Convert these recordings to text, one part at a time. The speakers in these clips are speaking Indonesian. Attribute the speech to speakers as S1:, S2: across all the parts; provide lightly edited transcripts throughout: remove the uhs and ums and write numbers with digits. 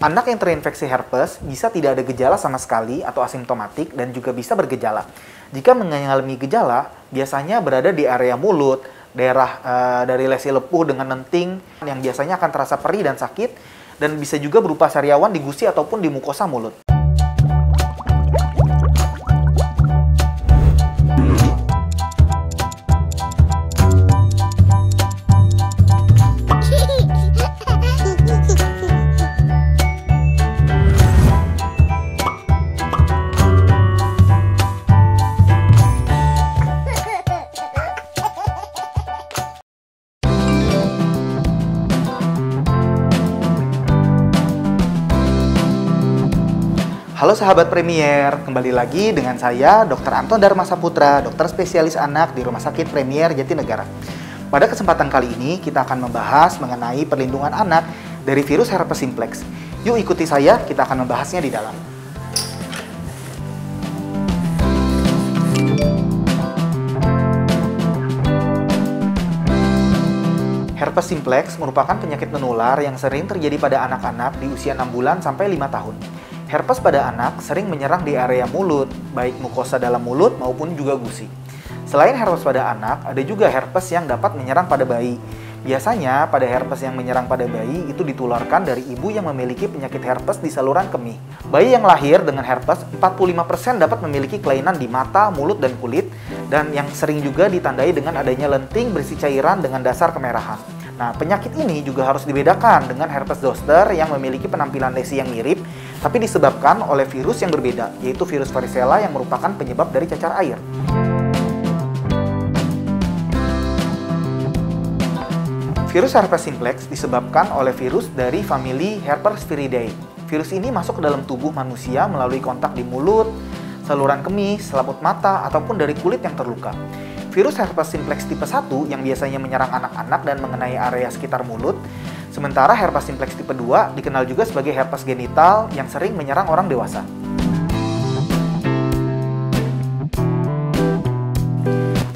S1: Anak yang terinfeksi herpes bisa tidak ada gejala sama sekali atau asimptomatik dan juga bisa bergejala. Jika mengalami gejala, biasanya berada di area mulut, daerah dari lesi lepuh dengan lenting yang biasanya akan terasa perih dan sakit, dan bisa juga berupa sariawan di gusi ataupun di mukosa mulut. Halo sahabat Premier, kembali lagi dengan saya Dr. Anton Dharma Saputra, dokter spesialis anak di Rumah Sakit Premier Jatinegara. Pada kesempatan kali ini kita akan membahas mengenai perlindungan anak dari virus herpes simplex. Yuk ikuti saya, kita akan membahasnya di dalam. Herpes simplex merupakan penyakit menular yang sering terjadi pada anak-anak di usia 6 bulan sampai 5 tahun. Herpes pada anak sering menyerang di area mulut, baik mukosa dalam mulut maupun juga gusi. Selain herpes pada anak, ada juga herpes yang dapat menyerang pada bayi. Biasanya, pada herpes yang menyerang pada bayi itu ditularkan dari ibu yang memiliki penyakit herpes di saluran kemih. Bayi yang lahir dengan herpes, 45% dapat memiliki kelainan di mata, mulut, dan kulit, dan yang sering juga ditandai dengan adanya lenting berisi cairan dengan dasar kemerahan. Nah, penyakit ini juga harus dibedakan dengan herpes zoster yang memiliki penampilan lesi yang mirip, tapi disebabkan oleh virus yang berbeda, yaitu virus varicella yang merupakan penyebab dari cacar air. Virus herpes simplex disebabkan oleh virus dari famili Herpesviridae. Virus ini masuk ke dalam tubuh manusia melalui kontak di mulut, saluran kemih, selaput mata, ataupun dari kulit yang terluka. Virus herpes simplex tipe 1 yang biasanya menyerang anak-anak dan mengenai area sekitar mulut, sementara herpes simplex tipe 2 dikenal juga sebagai herpes genital yang sering menyerang orang dewasa.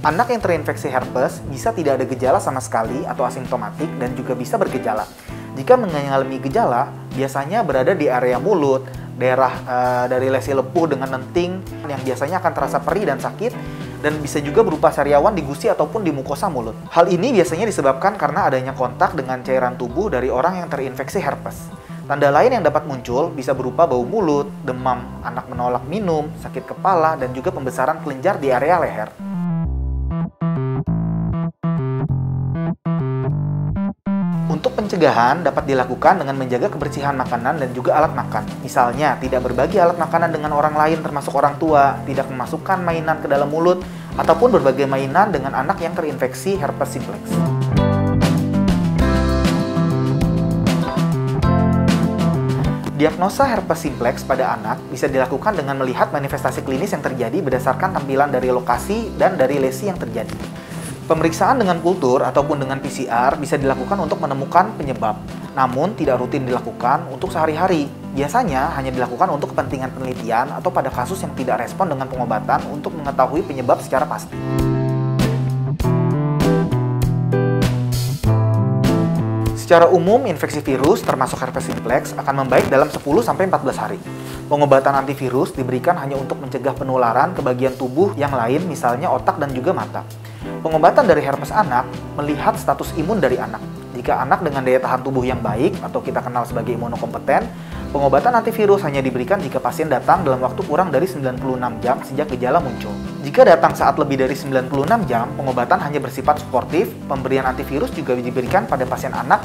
S1: Anak yang terinfeksi herpes bisa tidak ada gejala sama sekali atau asimptomatik dan juga bisa bergejala. Jika mengalami gejala, biasanya berada di area mulut, daerah dari lesi lepuh dengan lenting yang biasanya akan terasa perih dan sakit, dan bisa juga berupa sariawan di gusi ataupun di mukosa mulut. Hal ini biasanya disebabkan karena adanya kontak dengan cairan tubuh dari orang yang terinfeksi herpes. Tanda lain yang dapat muncul bisa berupa bau mulut, demam, anak menolak minum, sakit kepala, dan juga pembesaran kelenjar di area leher. Untuk pencegahan dapat dilakukan dengan menjaga kebersihan makanan dan juga alat makan. Misalnya, tidak berbagi alat makanan dengan orang lain termasuk orang tua, tidak memasukkan mainan ke dalam mulut, ataupun berbagai mainan dengan anak yang terinfeksi herpes simplex. Diagnosa herpes simplex pada anak bisa dilakukan dengan melihat manifestasi klinis yang terjadi berdasarkan tampilan dari lokasi dan dari lesi yang terjadi. Pemeriksaan dengan kultur ataupun dengan PCR bisa dilakukan untuk menemukan penyebab, namun tidak rutin dilakukan untuk sehari-hari. Biasanya hanya dilakukan untuk kepentingan penelitian atau pada kasus yang tidak respon dengan pengobatan untuk mengetahui penyebab secara pasti. Secara umum, infeksi virus termasuk herpes simplex akan membaik dalam 10-14 hari. Pengobatan antivirus diberikan hanya untuk mencegah penularan ke bagian tubuh yang lain, misalnya otak dan juga mata. Pengobatan dari herpes anak melihat status imun dari anak. Jika anak dengan daya tahan tubuh yang baik atau kita kenal sebagai imunokompeten, pengobatan antivirus hanya diberikan jika pasien datang dalam waktu kurang dari 96 jam sejak gejala muncul. Jika datang saat lebih dari 96 jam, pengobatan hanya bersifat suportif. Pemberian antivirus juga diberikan pada pasien anak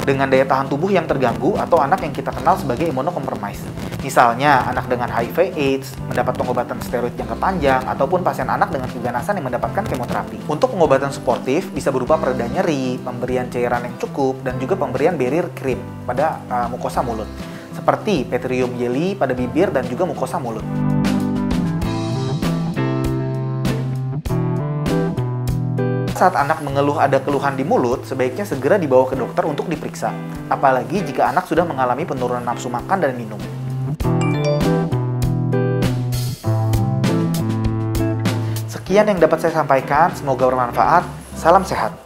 S1: dengan daya tahan tubuh yang terganggu atau anak yang kita kenal sebagai imunokompromis. Misalnya, anak dengan HIV/AIDS mendapat pengobatan steroid jangka panjang ataupun pasien anak dengan keganasan yang mendapatkan kemoterapi. Untuk pengobatan suportif bisa berupa pereda nyeri, pemberian cairan yang cukup, dan juga pemberian barrier cream pada mukosa mulut, seperti petrium jelly pada bibir dan juga mukosa mulut. Saat anak mengeluh ada keluhan di mulut, sebaiknya segera dibawa ke dokter untuk diperiksa. Apalagi jika anak sudah mengalami penurunan nafsu makan dan minum. Sekian yang dapat saya sampaikan, semoga bermanfaat. Salam sehat.